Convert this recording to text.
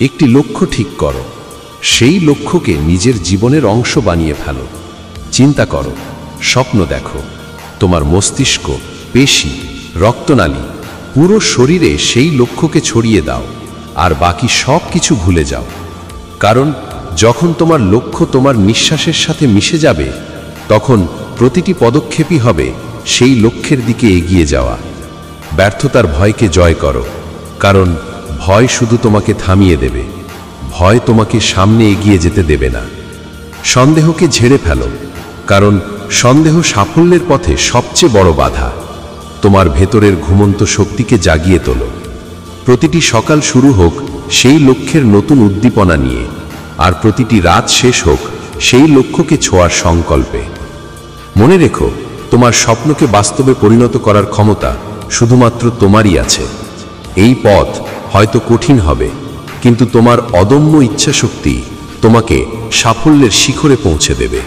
একটি লক্ষ্য ঠিক করো, সেই লক্ষ্যকে নিজের জীবনের অংশ বানিয়ে ফেলো। চিন্তা করো, স্বপ্ন দেখো, তোমার মস্তিষ্ক, পেশি, রক্তনালী, পুরো শরীরে সেই লক্ষ্যকে ছড়িয়ে দাও, আর বাকি সব কিছু ভুলে যাও। কারণ যখন তোমার লক্ষ্য তোমার নিঃশ্বাসের সাথে মিশে যাবে, তখন প্রতিটি পদক্ষেপই হবে সেই লক্ষ্যের দিকে এগিয়ে যাওয়া। ব্যর্থতার ভয়কে জয় করো, কারণ ভয় শুধু তোমাকে থামিয়ে দেবে, ভয় তোমাকে সামনে এগিয়ে যেতে দেবে না। সন্দেহকে ঝেড়ে ফেলো, কারণ সন্দেহ সাফল্যের পথে সবচেয়ে বড় বাধা। তোমার ভেতরের ঘুমন্ত শক্তিকে জাগিয়ে তোলো। প্রতিটি সকাল শুরু হোক সেই লক্ষ্যের নতুন উদ্দীপনা নিয়ে, আর প্রতিটি রাত শেষ হোক সেই লক্ষ্যকে ছোঁয়ার সংকল্পে। মনে রেখো, তোমার স্বপ্নকে বাস্তবে পরিণত করার ক্ষমতা শুধুমাত্র তোমারই আছে। এই পথ হয়তো কঠিন হবে, কিন্তু তোমার অদম্য ইচ্ছাশক্তি তোমাকে সাফল্যের শিখরে পৌঁছে দেবে।